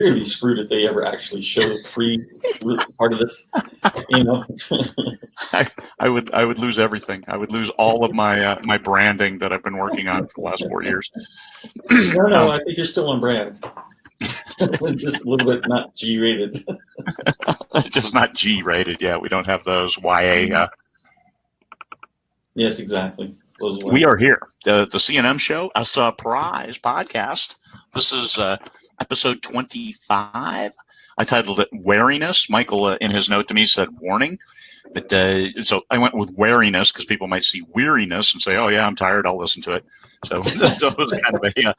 You're going to be screwed if they ever actually show the free part of this. I would lose everything. I would lose all of my my branding that I've been working on for the last 4 years. No, I think you're still on brand. Just a little bit not G-rated. Just not G-rated. Yeah, we don't have those YA. Yes, exactly. We are here. The CNM show, a surprise podcast. This is episode 25. I titled it Wariness. Michael, in his note to me, said warning. But so I went with wariness because people might see weariness and say, oh, yeah, I'm tired. I'll listen to it. So it was kind of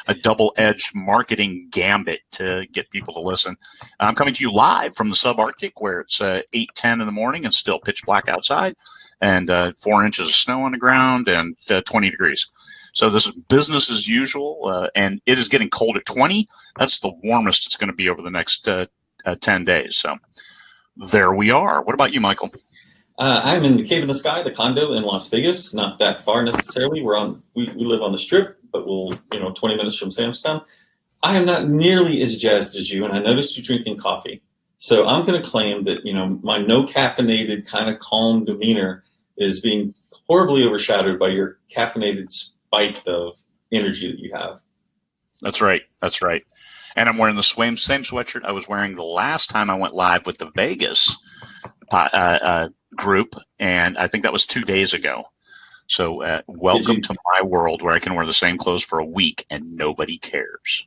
a double-edged marketing gambit to get people to listen. I'm coming to you live from the subarctic where it's 8:10 in the morning and still pitch black outside and 4 inches of snow on the ground and 20 degrees. So this is business as usual, and it is getting cold at 20. That's the warmest it's going to be over the next 10 days. So there we are. What about you, Michael? I'm in the Cave in the Sky, the condo in Las Vegas. Not that far necessarily. We live on the Strip, but we'll 20 minutes from Samstown. I am not nearly as jazzed as you, and I noticed you drinking coffee. So I'm going to claim that my no caffeinated kind of calm demeanor is being horribly overshadowed by your caffeinated spike of energy that you have. That's right. That's right. And I'm wearing the same sweatshirt I was wearing the last time I went live with the Vegas group, and I think that was 2 days ago. So welcome to my world where I can wear the same clothes for a week and nobody cares.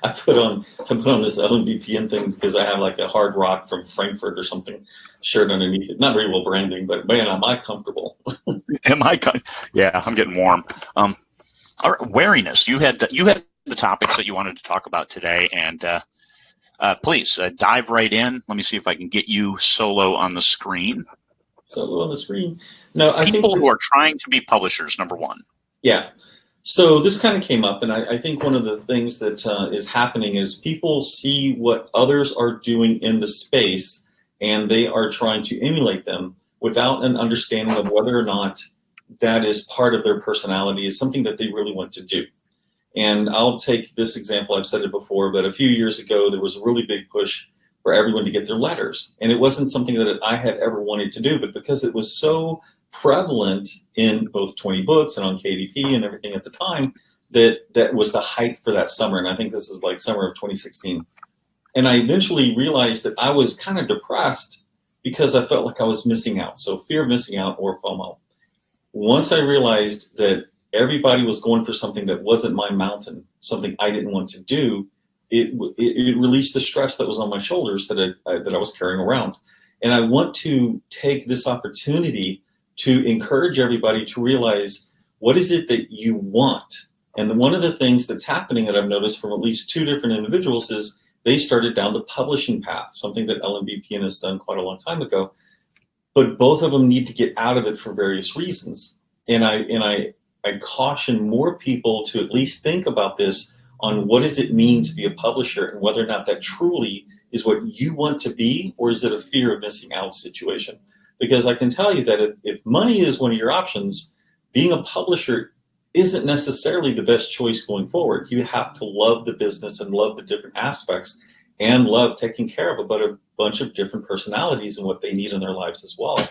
I put on this LMBPN thing because I have like a Hard Rock from Frankfurt or something shirt underneath it. Not very well branding, but man, am I comfortable. Yeah, I'm getting warm. All right, wariness. You had the topics that you wanted to talk about today, and please dive right in. Let me see if I can get you solo on the screen. Solo on the screen. No, I people who are trying to be publishers, number one. Yeah. So this kind of came up, and I think one of the things that is happening is people see what others are doing in the space, and they are trying to emulate them without an understanding of whether or not that is part of their personality, is something that they really want to do. And I'll take this example, I've said it before, but a few years ago, there was a really big push for everyone to get their letters. And it wasn't something that I had ever wanted to do, but because it was so prevalent in both 20 books and on KDP and everything at the time, that was the hype for that summer. And I think this is like summer of 2016. And I eventually realized that I was kind of depressed because I felt like I was missing out. So fear of missing out, or FOMO. Once I realized that everybody was going for something that wasn't my mountain, something I didn't want to do, it released the stress that was on my shoulders that I was carrying around. And I want to take this opportunity to encourage everybody to realize, what is it that you want? And one of the things that's happening that I've noticed from at least 2 different individuals is they started down the publishing path, something that LMBPN has done quite a long time ago. But both of them need to get out of it for various reasons. And I caution more people to at least think about this on what does it mean to be a publisher, and whether or not that truly is what you want to be, or is it a fear of missing out situation? Because I can tell you that if money is one of your options, being a publisher isn't necessarily the best choice going forward. You have to love the business and love the different aspects and love taking care of a bunch of different personalities and what they need in their lives as well.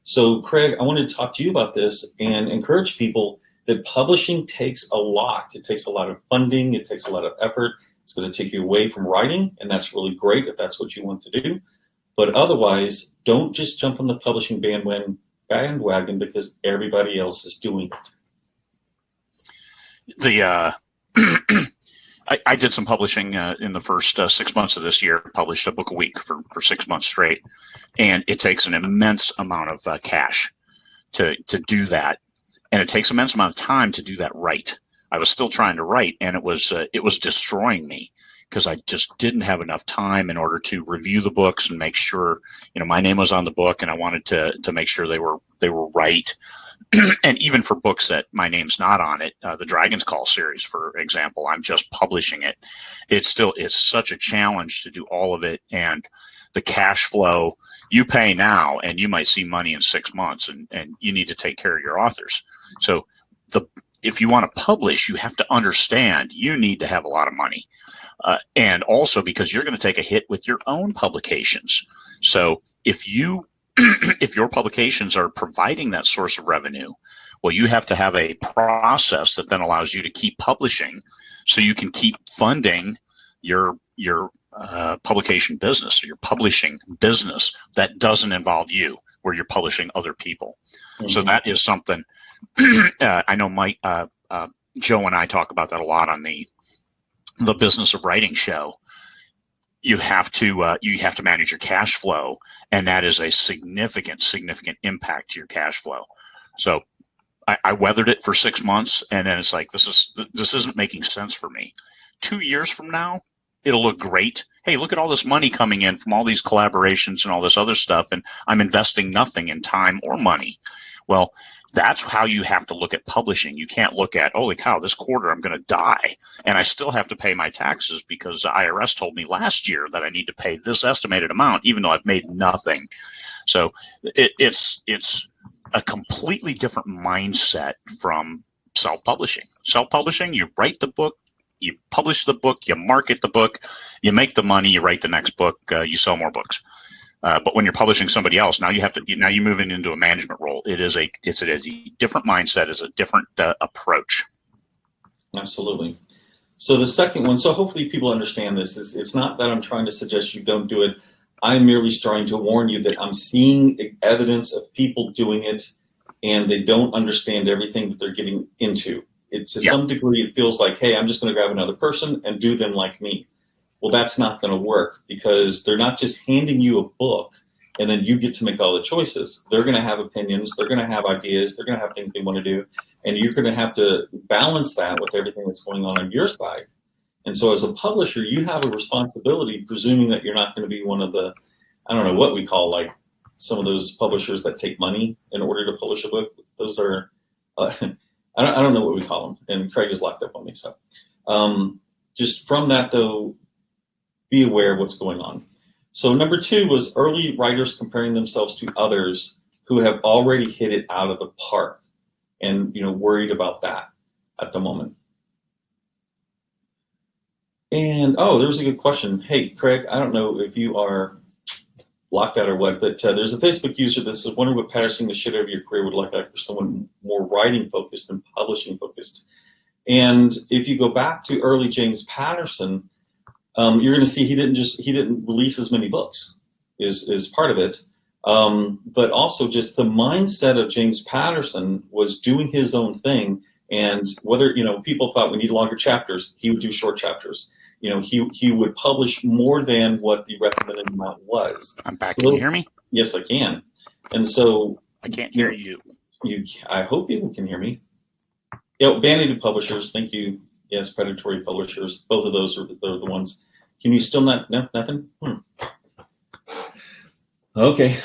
So, Craig, I wanted to talk to you about this and encourage people that publishing takes a lot. It takes a lot of funding. It takes a lot of effort. It's going to take you away from writing, and that's really great if that's what you want to do. But otherwise, don't just jump on the publishing bandwagon because everybody else is doing it. I did some publishing in the first 6 months of this year, published a book a week for 6 months straight. And it takes an immense amount of cash to do that. And it takes an immense amount of time to do that right. I was still trying to write, and it was destroying me because I just didn't have enough time in order to review the books and make sure, my name was on the book, and I wanted to make sure they were right. And even for books that my name's not on it, the Dragon's Call series, for example, I'm just publishing it. It's such a challenge to do all of it, and the cash flow, you pay now and you might see money in 6 months, and you need to take care of your authors. So if you want to publish, you have to understand you need to have a lot of money. And also because you're going to take a hit with your own publications. So if you if your publications are providing that source of revenue, well, you have to have a process that then allows you to keep publishing, so you can keep funding your publication business or your publishing business that doesn't involve you, where you're publishing other people. Mm-hmm. So that is something I know Mike, Joe, and I talk about that a lot on the Business of Writing show. You have to manage your cash flow, and that is a significant impact to your cash flow. So I weathered it for 6 months, and then it's like, this isn't making sense for me. 2 years from now, it'll look great. Hey, look at all this money coming in from all these collaborations and all this other stuff, and I'm investing nothing in time or money. Well, that's how you have to look at publishing. You can't look at, holy cow, this quarter I'm going to die, and I still have to pay my taxes because the IRS told me last year that I need to pay this estimated amount, even though I've made nothing. So it's a completely different mindset from self-publishing. Self-publishing, you write the book, you publish the book, you market the book, you make the money, you write the next book, you sell more books. But when you're publishing somebody else, now you move into a management role. It's a different mindset, it's a different approach. Absolutely. So the second one, so hopefully people understand this, is it's not that I'm trying to suggest you don't do it. I'm merely trying to warn you that I'm seeing evidence of people doing it, and they don't understand everything that they're getting into. It's to some degree, it feels like, hey, I'm just going to grab another person and do them like me. Well, that's not going to work, because they're not just handing you a book and then you get to make all the choices. They're going to have opinions. They're going to have ideas. They're going to have things they want to do. And you're going to have to balance that with everything that's going on your side. And so as a publisher, you have a responsibility, presuming that you're not going to be one of the, I don't know what we call, like some of those publishers that take money in order to publish a book. Those are, I don't know what we call them. And Craig is locked up on me. So just from that, though, be aware of what's going on. So number 2 was early writers comparing themselves to others who have already hit it out of the park, and worried about that at the moment. And there's a good question. Hey, Craig, I don't know if you are locked out or what, but there's a Facebook user that says, wondering what patterning the shit out of your career would look like for someone more writing focused than publishing focused. And if you go back to early James Patterson, you're going to see he didn't release as many books is part of it. But also just the mindset of James Patterson was doing his own thing. And whether, people thought we need longer chapters, he would do short chapters. He would publish more than what the recommended amount was. I'm back. Can you hear me? Yes, I can. And so I can't hear you. I hope people can hear me. Vanity publishers, thank you. Yes, predatory publishers. Both of those are the ones. Can you still not? No, nothing? Okay.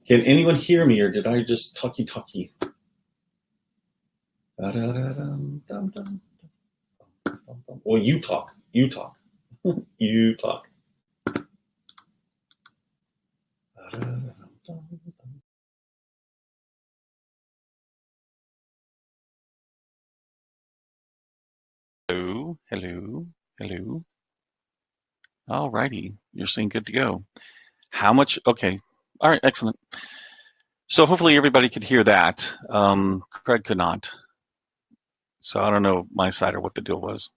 Can anyone hear me, or did I just talkie? Well, you talk. You talk. You talk. Hello. All righty, you're saying good to go. How much? Okay. All right, excellent. So hopefully everybody could hear that. Craig could not. So I don't know my side or what the deal was.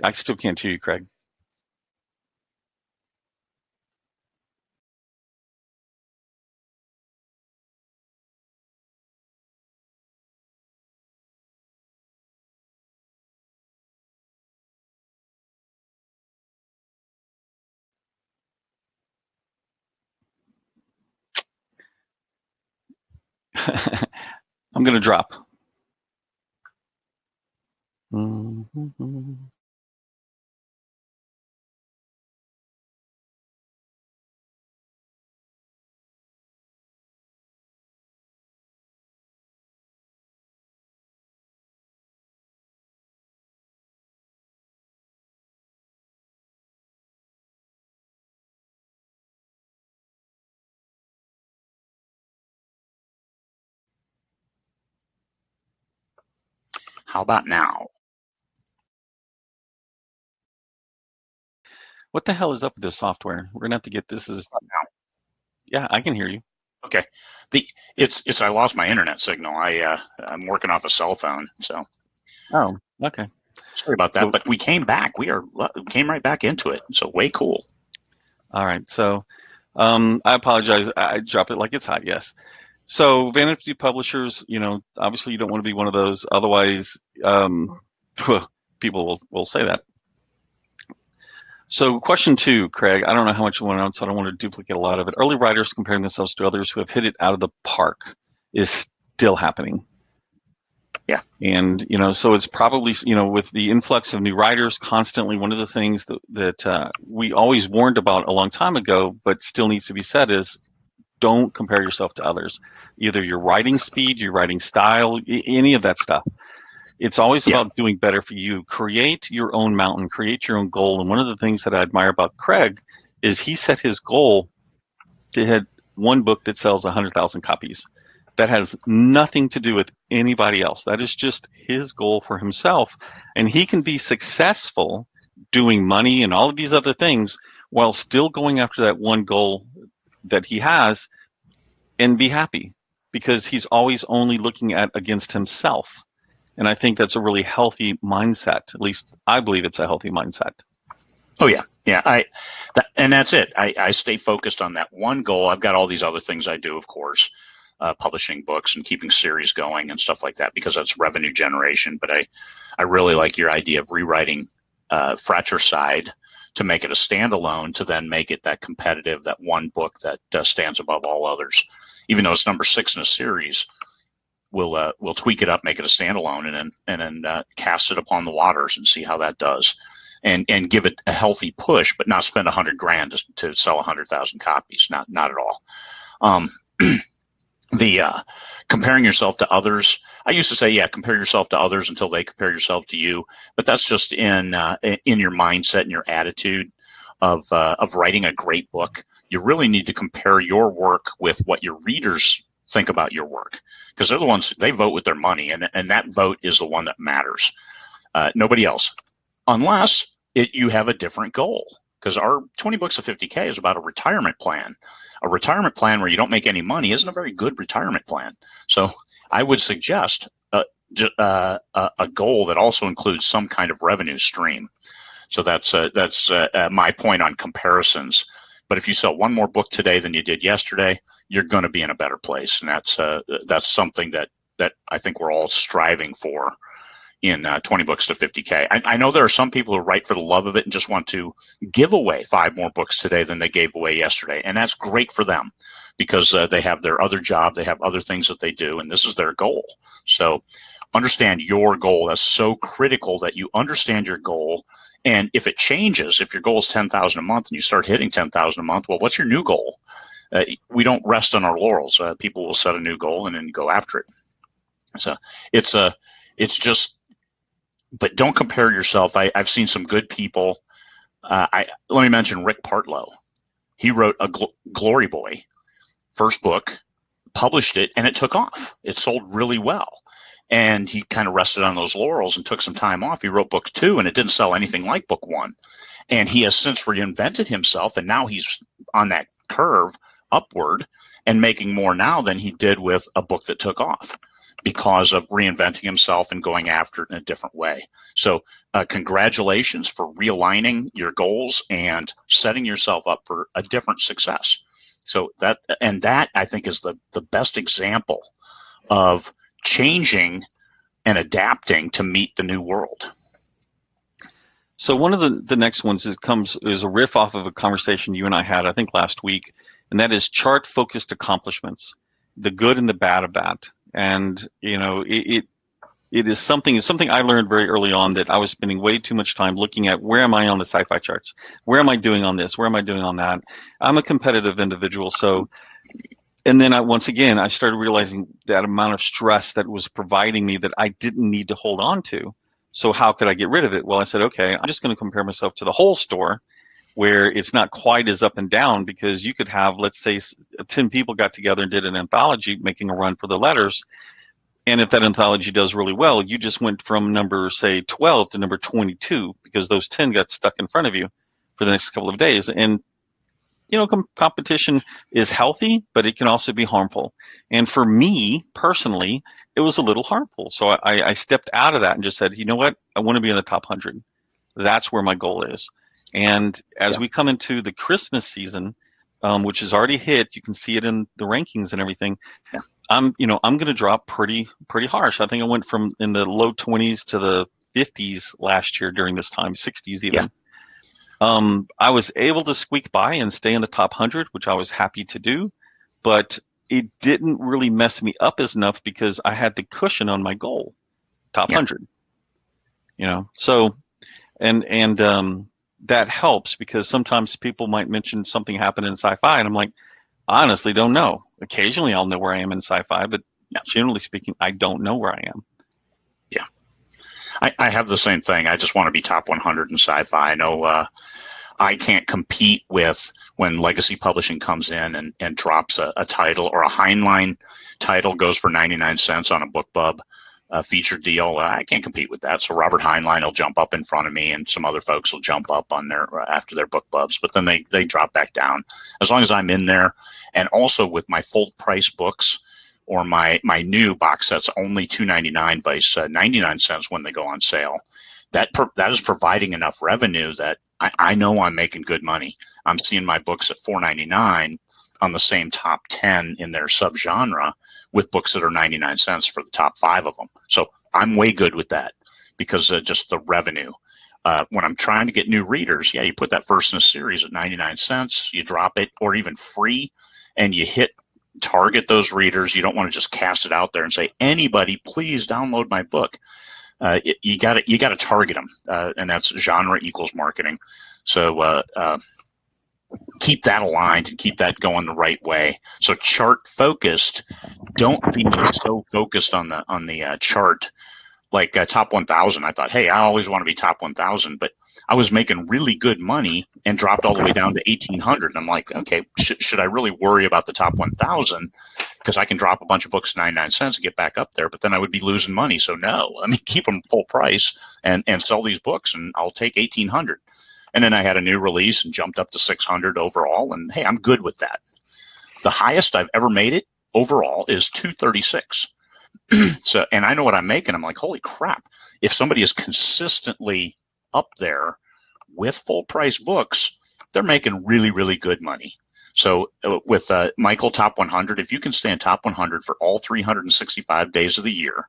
I still can't hear you, Craig. I'm going to drop. How about now? What the hell is up with this software? We're gonna have to get this. Yeah, I can hear you. Okay. It's I lost my internet signal. I'm working off a cell phone, so Oh, okay. sorry about that. But we came back. We came right back into it. So way cool. All right. So, I apologize. I drop it like it's hot. Yes. So vanity publishers, obviously you don't want to be one of those. Otherwise, people will say that. So question 2, Craig, I don't know how much you want to know, so I don't want to duplicate a lot of it. Early writers comparing themselves to others who have hit it out of the park is still happening. Yeah. And, so it's probably, with the influx of new writers constantly, one of the things that we always warned about a long time ago, but still needs to be said is don't compare yourself to others. Either your writing speed, your writing style, any of that stuff. It's always about doing better for you. Create your own mountain, create your own goal. And one of the things that I admire about Craig is he set his goal to hit one book that sells 100,000 copies. That has nothing to do with anybody else. That is just his goal for himself. And he can be successful doing money and all of these other things while still going after that one goal that he has and be happy, because he's always only looking at against himself. And I think that's a really healthy mindset. At least I believe it's a healthy mindset. Oh yeah, yeah. And that's it. I stay focused on that one goal. I've got all these other things I do, of course, publishing books and keeping series going and stuff like that, because that's revenue generation. But I really like your idea of rewriting Fratricide to make it a standalone, to then make it that competitive, that one book that stands above all others. Even though it's number 6 in a series, we'll tweak it up, make it a standalone, and then cast it upon the waters and see how that does, and give it a healthy push, but not spend $100,000 to sell 100,000 copies. Not at all. The comparing yourself to others. I used to say, compare yourself to others until they compare yourself to you. But that's just in your mindset and your attitude of writing a great book. You really need to compare your work with what your readers think about your work, because they're the ones, they vote with their money, and that vote is the one that matters. Nobody else, unless you have a different goal. Because our 20 books of 50K is about a retirement plan. A retirement plan where you don't make any money isn't a very good retirement plan. So I would suggest a goal that also includes some kind of revenue stream. So that's my point on comparisons. But if you sell one more book today than you did yesterday, you're going to be in a better place, and that's something that I think we're all striving for in 20 books to 50K. I know there are some people who write for the love of it and just want to give away 5 more books today than they gave away yesterday, and that's great for them, because they have their other job, they have other things that they do, and this is their goal. So understand your goal. That's so critical, that you understand your goal. And if it changes, if your goal is 10,000 a month and you start hitting 10,000 a month, well, what's your new goal? We don't rest on our laurels. People will set a new goal and then go after it. So it's just, but don't compare yourself. I've seen some good people. Let me mention Rick Partlow. He wrote a Glory Boy first book, published it, and it took off. It sold really well. And he kind of rested on those laurels and took some time off. He wrote book 2, and it didn't sell anything like book 1. And he has since reinvented himself, and now he's on that curve upward and making more now than he did with a book that took off, because of reinventing himself and going after it in a different way. So congratulations for realigning your goals and setting yourself up for a different success. So that I think is the best example of changing and adapting to meet the new world. So one of the next ones is a riff off of a conversation you and I had, I think last week, and that is chart focused accomplishments, the good and the bad of that. And it is something I learned very early on, that I was spending way too much time looking at where am I on the sci-fi charts, where am I doing on this, where am I doing on that. I'm a competitive individual, so. And then once again, I started realizing that amount of stress that was providing me that I didn't need to hold on to. So how could I get rid of it? Well, I said, okay, I'm just going to compare myself to the whole store, where it's not quite as up and down, because you could have, let's say, 10 people got together and did an anthology making a run for the letters. And if that anthology does really well, you just went from number, say, 12 to number 22, because those 10 got stuck in front of you. for the next couple of days. And competition is healthy, but it can also be harmful. And for me personally, it was a little harmful. So I stepped out of that and just said, you know what? I want to be in the top 100. That's where my goal is. And as we come into the Christmas season, which is already hit, you can see it in the rankings and everything. Yeah. I'm going to drop pretty harsh. I think I went from in the low 20s to the 50s last year during this time, 60s even. Yeah. I was able to squeak by and stay in the top 100, which I was happy to do, but it didn't really mess me up as enough because I had the cushion on my goal, top 100. So and that helps because sometimes people might mention something happened in sci-fi, and I'm like, I honestly don't know. Occasionally, I'll know where I am in sci-fi, but generally speaking, I don't know where I am. Yeah. I have the same thing. I just want to be top 100 in sci-fi. I know I can't compete with when legacy publishing comes in and drops a title, or a Heinlein title goes for 99 cents on a BookBub featured deal. I can't compete with that. So Robert Heinlein will jump up in front of me, and some other folks will jump up on their after their BookBubs, but then they drop back down. As long as I'm in there, and also with my full price books, or my new box sets, only $2.99 vice 99 cents when they go on sale. That is providing enough revenue that I know I'm making good money. I'm seeing my books at $4.99 on the same top 10 in their subgenre, with books that are 99 cents for the top 5 of them. So I'm way good with that because just the revenue. When I'm trying to get new readers, you put that first in a series at 99 cents, you drop it, or even free, and you target those readers. You don't want to just cast it out there and say, anybody, please download my book. You got to target them, and that's genre equals marketing. So keep that aligned and keep that going the right way. So chart focused. Don't be so focused on the chart. Like top 1,000, I thought, hey, I always want to be top 1,000, but I was making really good money and dropped all the way down to 1,800. And I'm like, okay, should I really worry about the top 1,000? Because I can drop a bunch of books 99 cents and get back up there, but then I would be losing money. So no, I mean, keep them full price and sell these books, and I'll take 1,800. And then I had a new release and jumped up to 600 overall. And hey, I'm good with that. The highest I've ever made it overall is 236. So, and I know what I'm making. I'm like, holy crap. If somebody is consistently up there with full price books, they're making really, really good money. So with Michael Top 100, if you can stay in Top 100 for all 365 days of the year,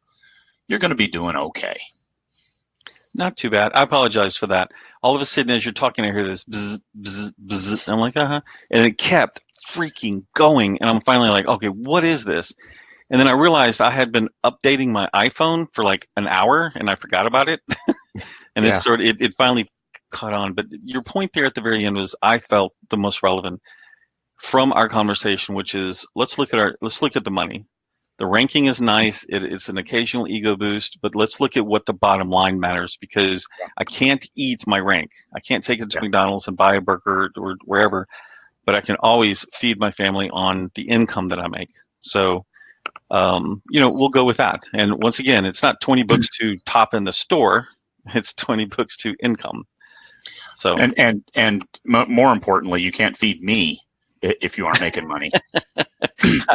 you're going to be doing okay. Not too bad. I apologize for that. All of a sudden, as you're talking, I hear this bzz, bzz, bzz. I'm like, and it kept freaking going. And I'm finally like, okay, what is this? And then I realized I had been updating my iPhone for like an hour, and I forgot about it. And it finally caught on. But your point there at the very end was, I felt, the most relevant from our conversation, which is let's look at the money. The ranking is nice. It's an occasional ego boost, but let's look at what the bottom line matters, because I can't eat my rank. I can't take it to McDonald's and buy a burger or wherever, but I can always feed my family on the income that I make. So, we'll go with that. And once again, it's not 20 books to top in the store. It's 20 books to income. So, and more importantly, you can't feed me if you aren't making money.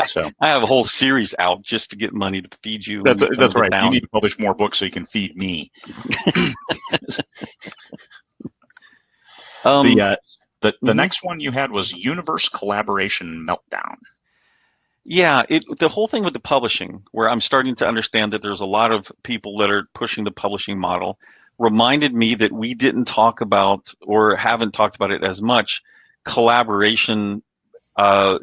So I have a whole series out just to get money to feed you. That's right. You need to publish more books so you can feed me. The next one you had was Universe Collaboration Meltdown. Yeah, the whole thing with the publishing, where I'm starting to understand that there's a lot of people that are pushing the publishing model, reminded me that we didn't talk about, or haven't talked about it as much, collaboration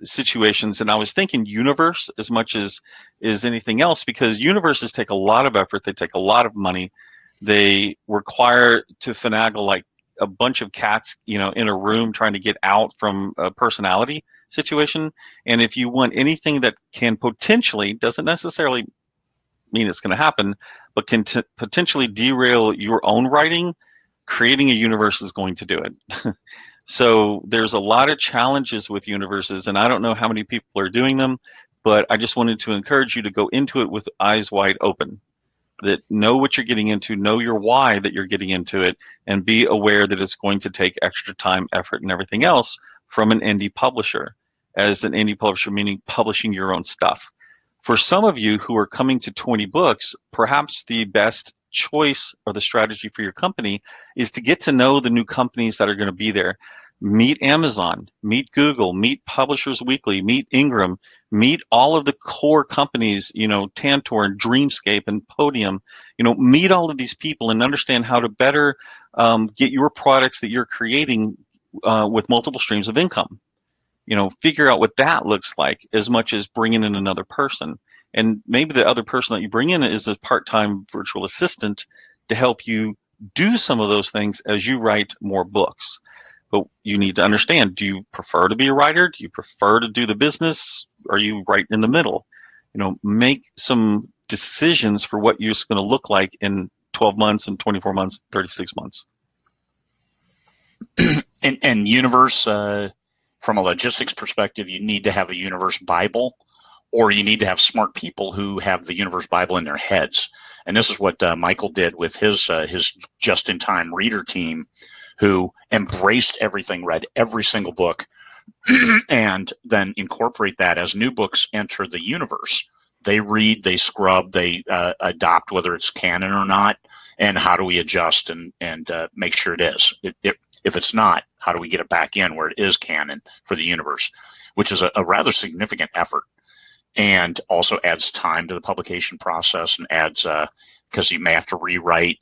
situations. And I was thinking universe as much as anything else, because universes take a lot of effort. They take a lot of money. They require to finagle like a bunch of cats, in a room trying to get out from a personality situation. And if you want anything that can potentially, doesn't necessarily mean it's going to happen, but can potentially derail your own writing, creating a universe is going to do it. So there's a lot of challenges with universes, and I don't know how many people are doing them, but I just wanted to encourage you to go into it with eyes wide open. that know what you're getting into, know your why that you're getting into it, and be aware that it's going to take extra time, effort, and everything else from an indie publisher. As an indie publisher, meaning publishing your own stuff. For some of you who are coming to 20 books, perhaps the best choice or the strategy for your company is to get to know the new companies that are going to be there. Meet Amazon, meet Google, meet Publishers Weekly, meet Ingram, meet all of the core companies, Tantor and Dreamscape and Podium, meet all of these people and understand how to better get your products that you're creating with multiple streams of income. Figure out what that looks like as much as bringing in another person. And maybe the other person that you bring in is a part-time virtual assistant to help you do some of those things as you write more books. But you need to understand, do you prefer to be a writer? Do you prefer to do the business? Are you right in the middle? Make some decisions for what you're going to look like in 12 months and 24 months, 36 months. And Universe, from a logistics perspective, you need to have a Universe Bible, or you need to have smart people who have the Universe Bible in their heads. And this is what Michael did with his just-in-time reader team, who embraced everything, read every single book, and then incorporate that as new books enter the universe. They read, they scrub, they adopt, whether it's canon or not, and how do we adjust and make sure it is. If it's not, how do we get it back in where it is canon for the universe, which is a rather significant effort, and also adds time to the publication process, and adds, because you may have to rewrite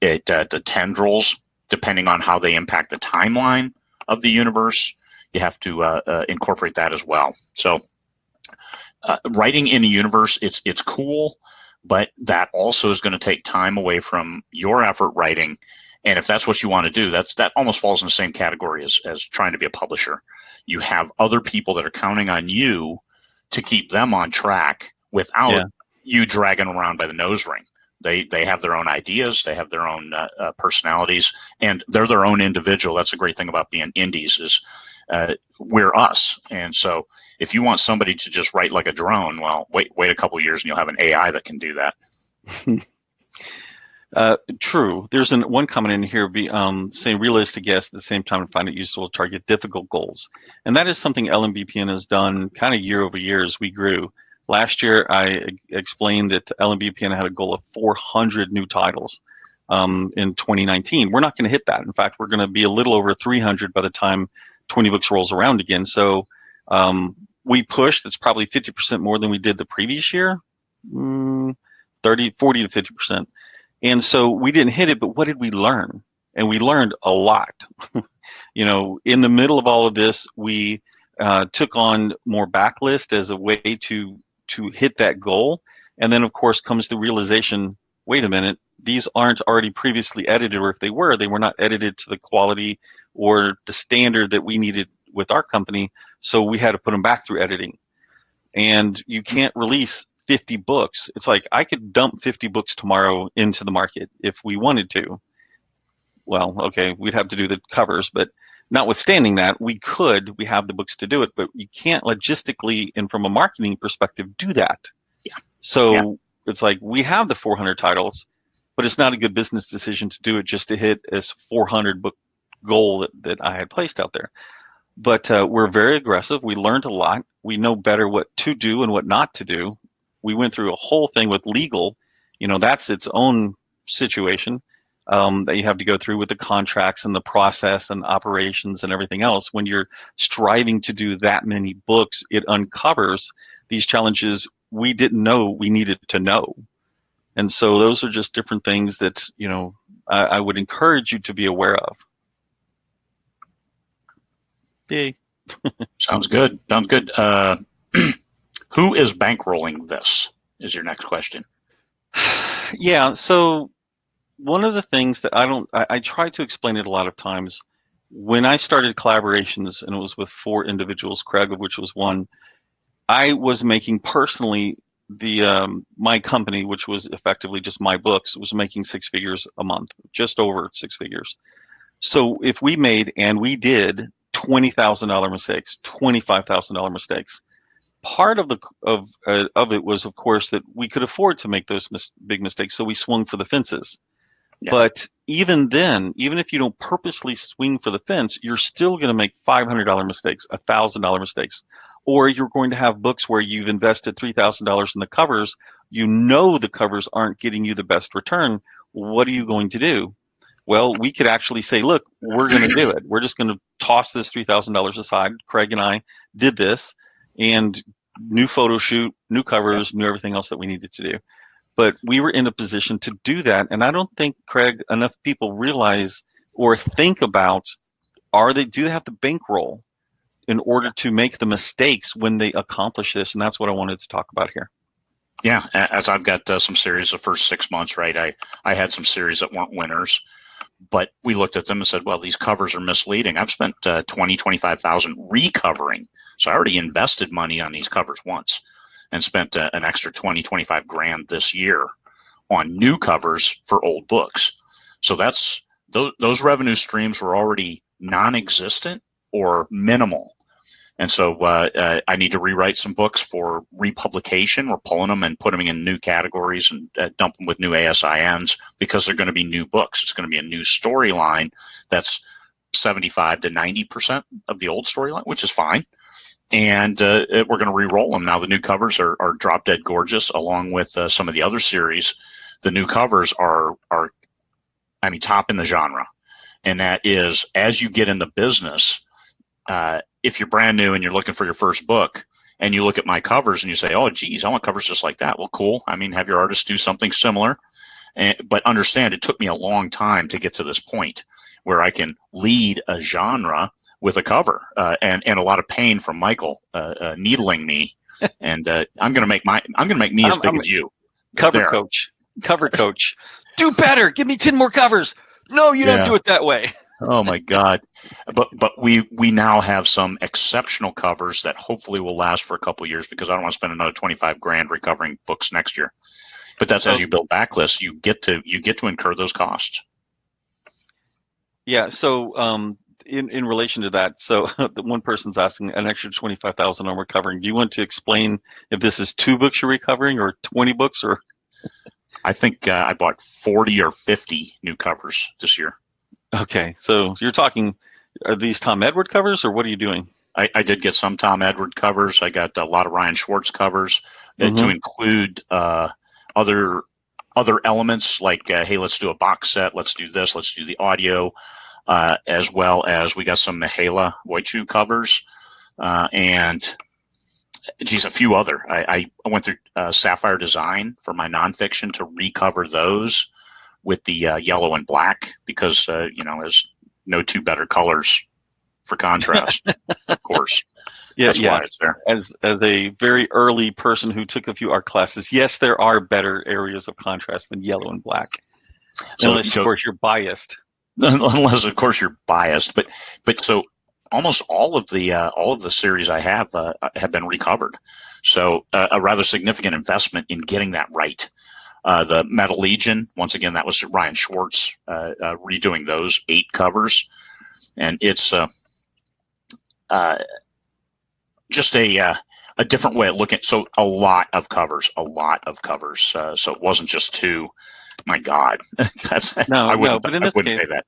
the tendrils, depending on how they impact the timeline of the universe. You have to incorporate that as well. So writing in a universe, it's cool, but that also is going to take time away from your effort writing. And if that's what you want to do, that almost falls in the same category as trying to be a publisher. You have other people that are counting on you to keep them on track without you dragging around by the nose ring. They have their own ideas, they have their own personalities, and they're their own individual. That's the great thing about being indies is we're us. And so if you want somebody to just write like a drone, well, wait a couple of years and you'll have an AI that can do that. True. There's one comment in here saying realistic, yes, at the same time, find it useful to target difficult goals. And that is something LMBPN has done kind of year over year as we grew. Last year, I explained that LMBPN had a goal of 400 new titles in 2019. We're not going to hit that. In fact, we're going to be a little over 300 by the time 20 books rolls around again. So we pushed. It's probably 50% more than we did the previous year, 40 to 50%. And so we didn't hit it, but what did we learn? And we learned a lot. In the middle of all of this, we took on more backlist as a way to hit that goal. And then, of course, comes the realization, wait a minute, these aren't already previously edited, or if they were not edited to the quality or the standard that we needed with our company. So we had to put them back through editing. And you can't release 50 books. It's like I could dump 50 books tomorrow into the market if we wanted to. Well, okay, we'd have to do the covers, but notwithstanding that, we have the books to do it, but you can't logistically and from a marketing perspective do that. Yeah. So It's like we have the 400 titles, but it's not a good business decision to do it just to hit this 400 book goal that I had placed out there. But we're very aggressive. We learned a lot. We know better what to do and what not to do. We went through a whole thing with legal. That's its own situation that you have to go through with the contracts and the process and operations and everything else. When you're striving to do that many books, it uncovers these challenges we didn't know we needed to know. And so those are just different things that, I would encourage you to be aware of. Yay. Sounds good. Who is bankrolling this is your next question. Yeah, so one of the things that I try to explain it a lot of times. When I started collaborations, and it was with 4 individuals, Craig of which was one, I was making personally my company, which was effectively just my books, was making 6 figures a month, just over 6 figures. So if we made, and we did, $20,000 mistakes, $25,000 mistakes, part of it was, of course, that we could afford to make those big mistakes, so we swung for the fences. Yeah. But even then, even if you don't purposely swing for the fence, you're still going to make $500 mistakes, $1,000 mistakes, or you're going to have books where you've invested $3,000 in the covers. You know the covers aren't getting you the best return. What are you going to do? Well, we could actually say, look, we're going to do it. We're just going to toss this $3,000 aside. Craig and I did this, and new photo shoot, new covers, new everything else that we needed to do. But we were in a position to do that. And I don't think, Craig, enough people realize or think about, do they have the bankroll in order to make the mistakes when they accomplish this? And that's what I wanted to talk about here. Yeah, as I've got some series the first 6 months, right? I had some series that weren't winners, but we looked at them and said, well, these covers are misleading. I've spent $25,000 recovering. So I already invested money on these covers once and spent an extra 25 grand this year on new covers for old books. So that's those revenue streams were already non-existent or minimal. And so I need to rewrite some books for republication. We're pulling them and putting them in new categories and dump them with new ASINs because they're going to be new books. It's going to be a new storyline that's 75 to 90% of the old storyline, which is fine. And we're going to re-roll them. Now the new covers are drop dead gorgeous, along with some of the other series. The new covers are top in the genre. And that is, as you get in the business, if you're brand new and you're looking for your first book and you look at my covers and you say, oh, geez, I want covers just like that. Well, cool. I mean, have your artist do something similar. But understand, it took me a long time to get to this point where I can lead a genre with a cover, and a lot of pain from Michael needling me, and I'm going to make me as big as you. Cover coach. Do better. Give me 10 more covers. No, you don't do it that way. Oh my God! But we now have some exceptional covers that hopefully will last for a couple of years, because I don't want to spend another 25 grand recovering books next year. But that's as you build backlists, you get to incur those costs. Yeah. So in relation to that, so the one person's asking an extra 25,000 on recovering. Do you want to explain if this is 2 books you're recovering or 20 books, or? I think I bought 40 or 50 new covers this year. Okay, so you're talking, are these Tom Edward covers, or what are you doing? I did get some Tom Edward covers. I got a lot of Ryan Schwartz covers to include other elements like, hey, let's do a box set. Let's do this. Let's do the audio, as well as we got some Mihaela Wojciech covers, and geez, a few other. I went through Sapphire Design for my nonfiction to recover those with the yellow and black, because there's no 2 better colors for contrast, of course. That's why it's there. As a very early person who took a few art classes, yes, there are better areas of contrast than yellow and black. Unless, of course, you're biased. Unless, of course, you're biased. But so almost all of the series I have been recovered. So a rather significant investment in getting that right. The Metal Legion, once again, that was Ryan Schwartz redoing those 8 covers, and it's just a different way of looking. So a lot of covers. So it wasn't just 2. My God, I wouldn't say that.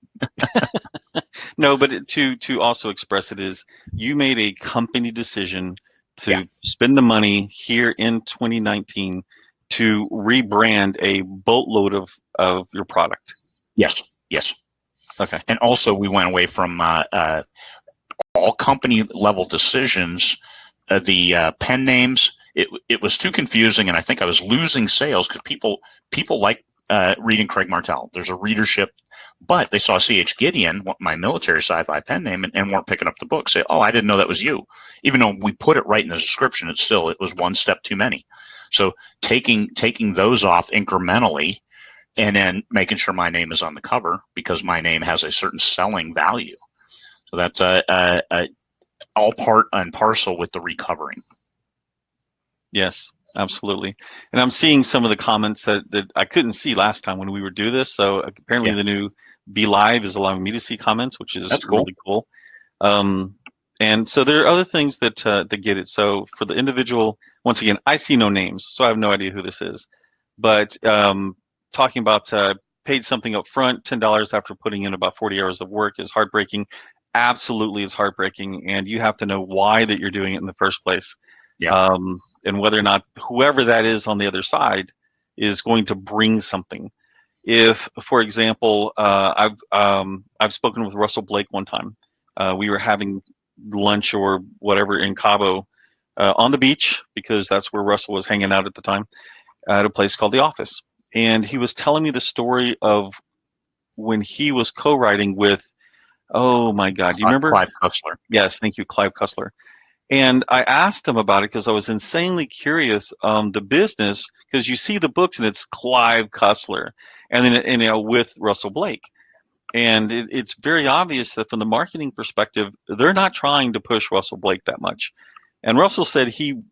No, but to also express it is, you made a company decision to spend the money here in 2019 to rebrand a boatload of your product. Yes. Okay. And also, we went away from all company level decisions. The pen names, it was too confusing, and I think I was losing sales because people like reading Craig Martelle. There's a readership, but they saw C.H. Gideon, my military sci-fi pen name, and weren't picking up the book. Say, oh, I didn't know that was you. Even though we put it right in the description, it was one step too many. So taking those off incrementally, and then making sure my name is on the cover, because my name has a certain selling value. So that's all part and parcel with the recovering. Yes, absolutely. And I'm seeing some of the comments that I couldn't see last time when we would do this. So apparently the new Be Live is allowing me to see comments, which is really cool. And so there are other things that get it. So for the individual, once again, I see no names, so I have no idea who this is. But talking about paid something up front, $10 after putting in about 40 hours of work is heartbreaking. Absolutely, it's heartbreaking, and you have to know why that you're doing it in the first place. Yeah. And whether or not whoever that is on the other side is going to bring something. If, for example, I've spoken with Russell Blake one time. We were having lunch or whatever in Cabo on the beach, because that's where Russell was hanging out at the time, at a place called The Office. And he was telling me the story of when he was co-writing with, oh my God, do you remember? Clive Cussler. Yes, thank you, Clive Cussler. And I asked him about it because I was insanely curious the business, because you see the books and it's Clive Cussler, and then with Russell Blake. And it's very obvious that from the marketing perspective, they're not trying to push Russell Blake that much. And Russell said he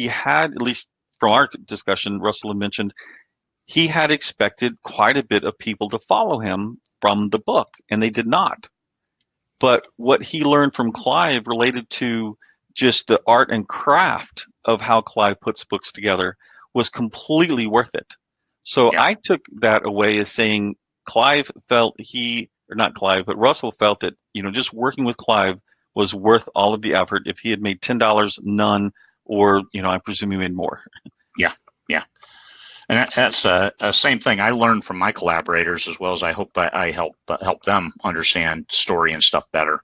had, at least from our discussion, Russell had mentioned he had expected quite a bit of people to follow him from the book, and they did not. But what he learned from Clive related to just the art and craft of how Clive puts books together was completely worth it. So Yeah. I took that away as saying Clive felt not Clive, but Russell felt that, just working with Clive was worth all of the effort. If he had made $10, none, or, I presume he made more. Yeah. Yeah. And that's the same thing I learned from my collaborators, as well as I hope I help them understand story and stuff better.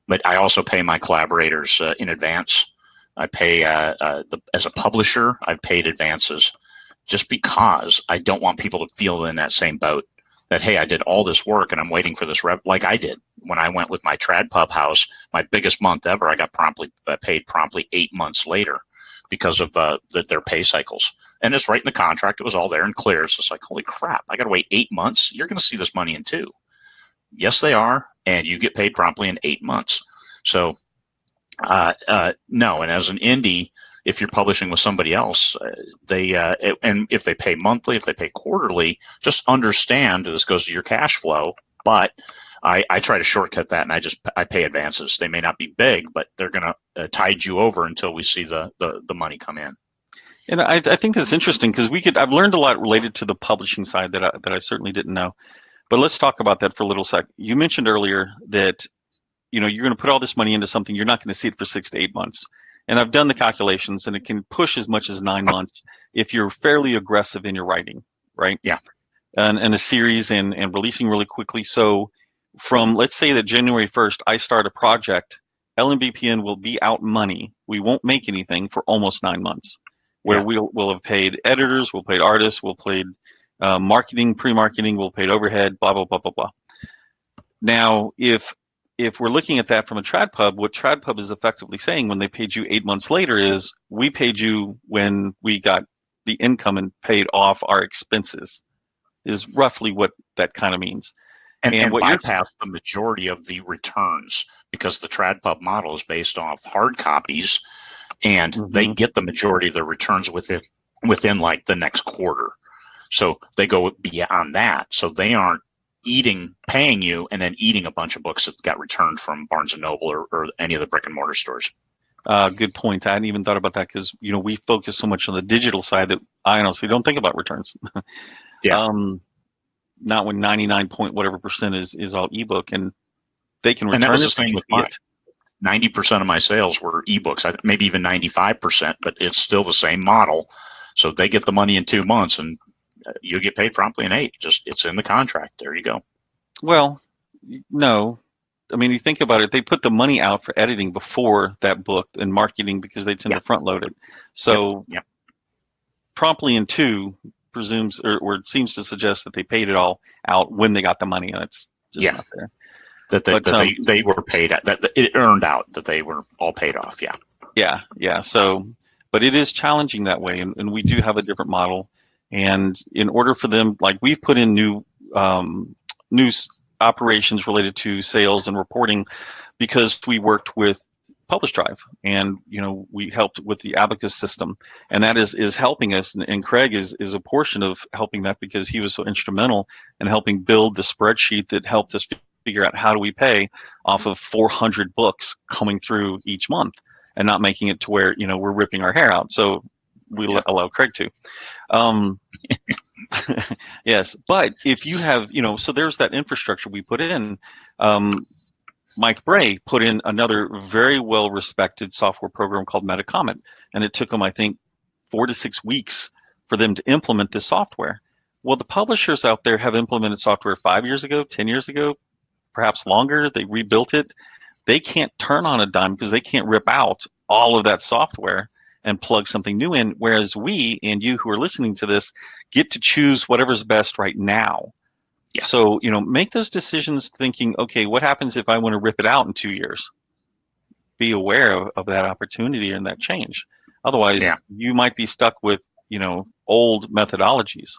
But I also pay my collaborators in advance. I pay as a publisher, I've paid advances just because I don't want people to feel in that same boat that, hey, I did all this work and I'm waiting for this like I did when I went with my trad pub house, my biggest month ever. I got paid promptly 8 months later because of their pay cycles. And it's right in the contract. It was all there and clear. So it's like, holy crap, I got to wait 8 months. You're going to see this money in 2. Yes, they are. And you get paid promptly in 8 months. So no. And as an indie, if you're publishing with somebody else, and if they pay monthly, if they pay quarterly, just understand this goes to your cash flow. But I try to shortcut that, and I pay advances. They may not be big, but they're going to tide you over until we see the money come in. And I think that's interesting because I've learned a lot related to the publishing side that I certainly didn't know. But let's talk about that for a little sec. You mentioned earlier that you're going to put all this money into something, you're not going to see it for 6 to 8 months. And I've done the calculations, and it can push as much as 9 months if you're fairly aggressive in your writing, right? Yeah. And a series and releasing really quickly. So from, let's say that January 1st, I start a project, LMBPN will be out money. We won't make anything for almost 9 months, where we'll have paid editors, we'll paid artists, we'll paid marketing, pre-marketing, we'll paid overhead, blah, blah, blah, blah, blah. Now, if we're looking at that from a trad pub, what trad pub is effectively saying when they paid you 8 months later is we paid you when we got the income and paid off our expenses, is roughly what that kind of means. And what bypass the majority of the returns, because the trad pub model is based off hard copies, and they get the majority of their returns within like the next quarter. So they go beyond that. So they aren't paying you and then eating a bunch of books that got returned from Barnes and Noble or any of the brick and mortar stores. Good point. I hadn't even thought about that because we focus so much on the digital side that I honestly don't think about returns. Yeah. Not when 99% is all ebook, and they can return. And that was the same with mine. 90% of my sales were ebooks, maybe even 95%, but it's still the same model. So they get the money in 2 months, and you get paid promptly in 8. It's in the contract. There you go. Well, no. I mean, you think about it, they put the money out for editing before that book and marketing because they tend to front load it. So promptly in 2 presumes or it seems to suggest that they paid it all out when they got the money, and it's just not there. That they were paid at, that it earned out that they were all paid off. Yeah. So, but it is challenging that way, and we do have a different model. And in order for them, like we've put in new operations related to sales and reporting because we worked with Publish Drive, and we helped with the Abacus system, and that is helping us. And Craig is a portion of helping that because he was so instrumental in helping build the spreadsheet that helped us figure out how do we pay off of 400 books coming through each month and not making it to where, we're ripping our hair out. So we allow Craig to. Yes, but if you have, so there's that infrastructure we put in. Mike Bray put in another very well-respected software program called Metacomet, and it took them, I think, 4 to 6 weeks for them to implement this software. Well, the publishers out there have implemented software 5 years ago, 10 years ago, perhaps longer. They rebuilt it. They can't turn on a dime because they can't rip out all of that software and plug something new in, whereas we and you who are listening to this get to choose whatever's best right now. Yeah. So, make those decisions thinking, okay, what happens if I want to rip it out in 2 years? Be aware of that opportunity and that change. Otherwise, you might be stuck with, old methodologies.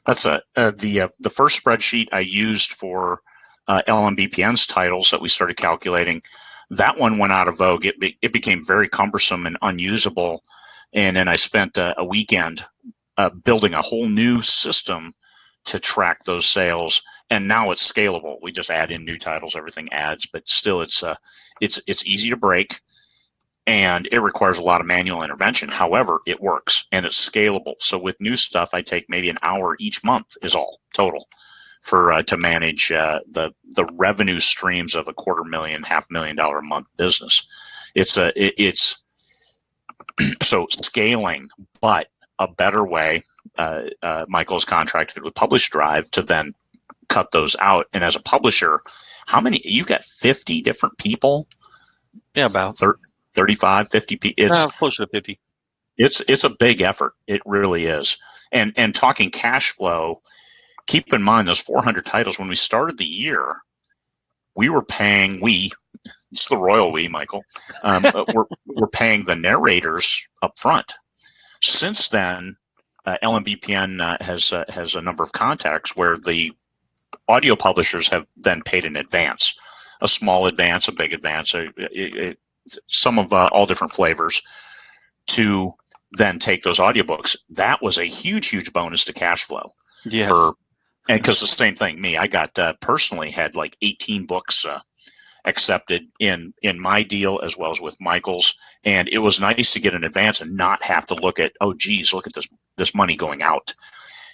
That's the first spreadsheet I used for LMBPN's titles that we started calculating. That one went out of vogue. It became very cumbersome and unusable. And then I spent a weekend building a whole new system to track those sales, and now it's scalable. We just add in new titles, everything adds, but still it's easy to break, and it requires a lot of manual intervention. However, it works and it's scalable. So with new stuff, I take maybe an hour each month is all total for to manage the revenue streams of a $250,000, $500,000 a month business. It's so scaling, but a better way. Michael is contracted with Publish Drive to then cut those out. And as a publisher, how many? You got 50 different people? Yeah, about 35, 50 people. It's closer to 50. It's a big effort. It really is. And talking cash flow, keep in mind those 400 titles. When we started the year, we were paying. It's the royal we, Michael. We're paying the narrators up front. Since then, LMBPN has a number of contacts where the audio publishers have then paid in advance, a small advance, a big advance, some of all different flavors, to then take those audiobooks. That was a huge bonus to cash flow. Yes. And because the same thing, I got personally had like 18 books accepted in my deal as well as with Michael's, and it was nice to get an advance and not have to look at, oh geez, look at this money going out.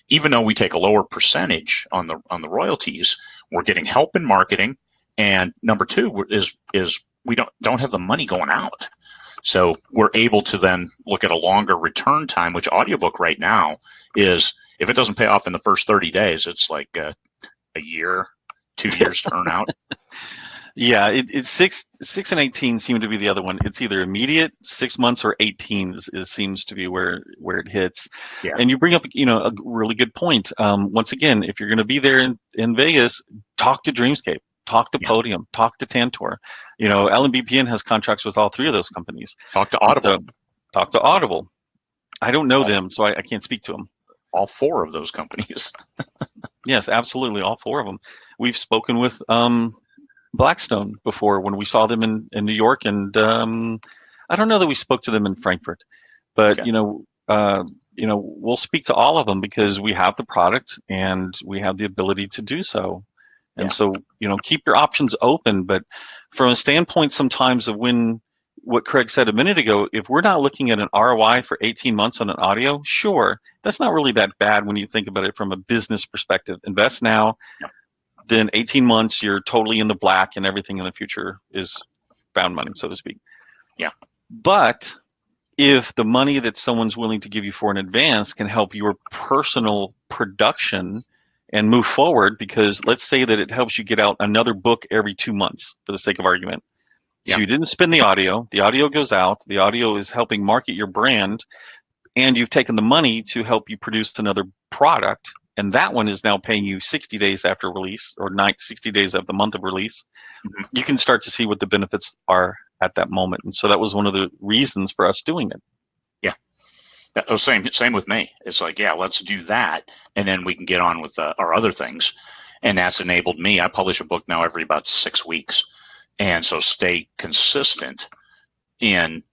Even though we take a lower percentage on the royalties, we're getting help in marketing, and number two is we don't have the money going out, so we're able to then look at a longer return time, which audiobook right now is, if it doesn't pay off in the first 30 days, it's like a year, 2 years to earn out. Yeah, it's 6 and 18 seem to be the other one. It's either immediate, 6 months, or 18 seems to be where it hits. Yeah. And you bring up a really good point. Once again, if you're going to be there in Vegas, talk to Dreamscape, talk to Podium, talk to Tantor. LMBPN has contracts with all three of those companies. Talk to Audible. Talk to Audible. I don't know them, so I can't speak to them. All four of those companies. Yes, absolutely, all four of them. We've spoken with Blackstone before when we saw them in New York, and I don't know that we spoke to them in Frankfurt, but okay. We'll speak to all of them because we have the product and we have the ability to do so. And so, keep your options open. But from a standpoint sometimes of what Craig said a minute ago, if we're not looking at an ROI for 18 months on an audio, sure, that's not really that bad when you think about it from a business perspective. Invest now. Yeah. Then 18 months, you're totally in the black, and everything in the future is found money, so to speak. Yeah. But if the money that someone's willing to give you for an advance can help your personal production and move forward, because let's say that it helps you get out another book every 2 months, for the sake of argument. Yeah. So you didn't spend the audio goes out, the audio is helping market your brand, and you've taken the money to help you produce another product. And that one is now paying you 60 days after release, or 60 days of the month of release. Mm-hmm. You can start to see what the benefits are at that moment. And so that was one of the reasons for us doing it. Yeah. Same with me. It's like, let's do that. And then we can get on with our other things. And that's enabled me. I publish a book now every about 6 weeks. And so stay consistent in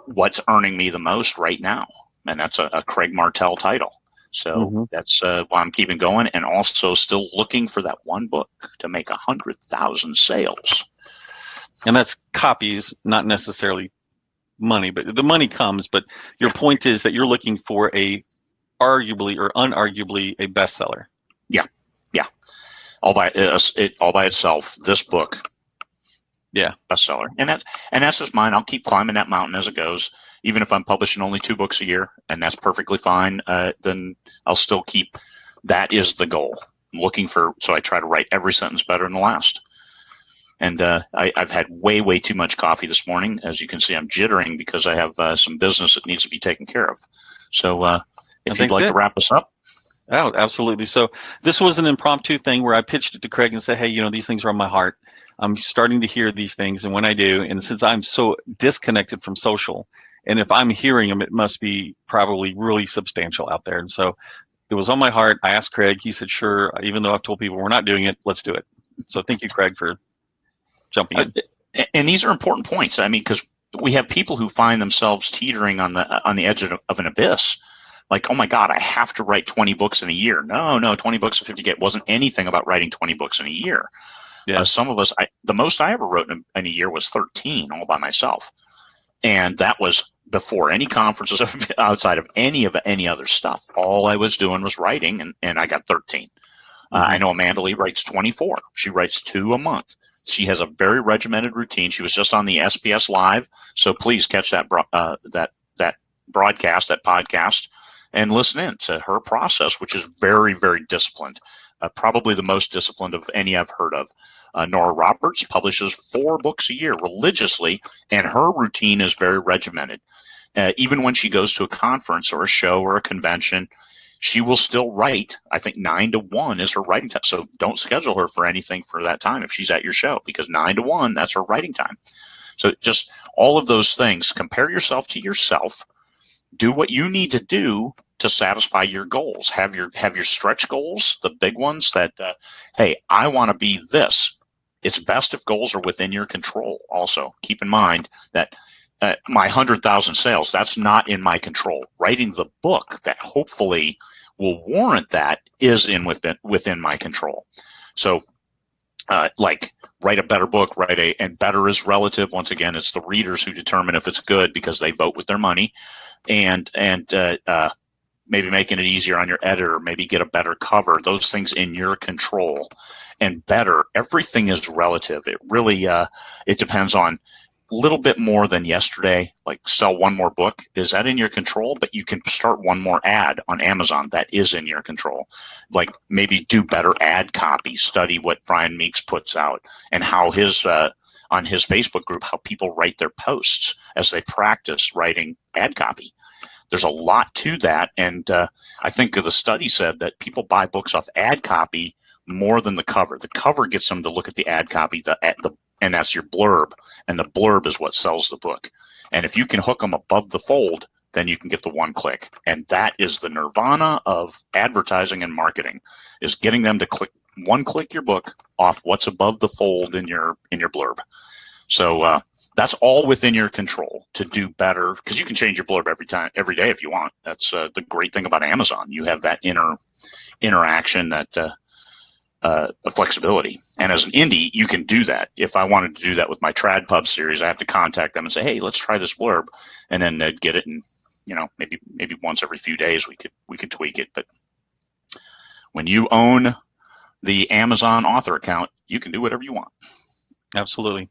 what's earning me the most right now. And that's a Craig Martelle title. So that's why I'm keeping going, and also still looking for that one book to make 100,000 sales. And that's copies, not necessarily money, but the money comes. But your point is that you're looking for a arguably or unarguably a bestseller. Yeah. All by itself, this book, bestseller, and that's just mine. I'll keep climbing that mountain as it goes. Even if I'm publishing only 2 books a year, and that's perfectly fine, then I'll still keep. That is the goal. I'm looking for. So I try to write every sentence better than the last. And I've had way too much coffee this morning. As you can see, I'm jittering because I have some business that needs to be taken care of. So if you'd like to wrap us up. Oh, absolutely. So this was an impromptu thing where I pitched it to Craig and said, hey, these things are on my heart. I'm starting to hear these things. And when I do, and since I'm so disconnected from social, and if I'm hearing them, it must be probably really substantial out there. And so it was on my heart. I asked Craig. He said, sure. Even though I've told people we're not doing it, let's do it. So thank you, Craig, for jumping in. And these are important points. I mean, because we have people who find themselves teetering on the edge of an abyss. Like, oh my God, I have to write 20 books in a year. No, 20 books at 50K. It wasn't anything about writing 20 books in a year. Yeah. Some of us, the most I ever wrote in a year was 13 all by myself. And that was before any conferences, outside of any other stuff. All I was doing was writing, and I got 13. I know Amanda Lee writes 24. She writes 2 a month. She has a very regimented routine. She was just on the SPS Live, so please catch that broadcast, that podcast, and listen in to her process, which is very, very disciplined. Probably the most disciplined of any I've heard of. Nora Roberts publishes 4 books a year religiously, and her routine is very regimented. Even when she goes to a conference or a show or a convention, she will still write. I think 9 to 1 is her writing time. So don't schedule her for anything for that time if she's at your show, because 9 to 1, that's her writing time. So just all of those things. Compare yourself to yourself. Do what you need to do to satisfy your goals. Have your stretch goals, the big ones that, hey, I want to be this. It's best if goals are within your control. Also, keep in mind that my 100,000 sales, that's not in my control. Writing the book that hopefully will warrant that is within my control. So, like, write a better book, and better is relative. Once again, it's the readers who determine if it's good because they vote with their money, and maybe making it easier on your editor, maybe get a better cover, those things in your control. And better, everything is relative. It really, it depends on a little bit more than yesterday, like sell 1 more book. Is that in your control? But you can start 1 more ad on Amazon. That is in your control. Like, maybe do better ad copy, study what Brian Meeks puts out, and how on his Facebook group, how people write their posts as they practice writing ad copy. There's a lot to that. And I think the study said that people buy books off ad copy more than the cover. The cover gets them to look at the ad copy, and that's your blurb. And the blurb is what sells the book. And if you can hook them above the fold, then you can get the 1 click. And that is the nirvana of advertising and marketing, is getting them to click your book off what's above the fold in your blurb. So that's all within your control to do better, because you can change your blurb every day if you want. That's the great thing about Amazon. You have that interaction, that flexibility. And as an indie, you can do that. If I wanted to do that with my Trad Pub series, I have to contact them and say, hey, let's try this blurb, and then they'd get it. And maybe once every few days we could tweak it. But when you own the Amazon author account, you can do whatever you want. Absolutely.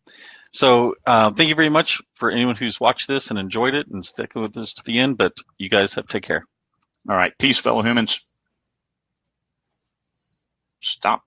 So thank you very much for anyone who's watched this and enjoyed it and sticking with this to the end. But you guys take care. All right. Peace, fellow humans. Stop.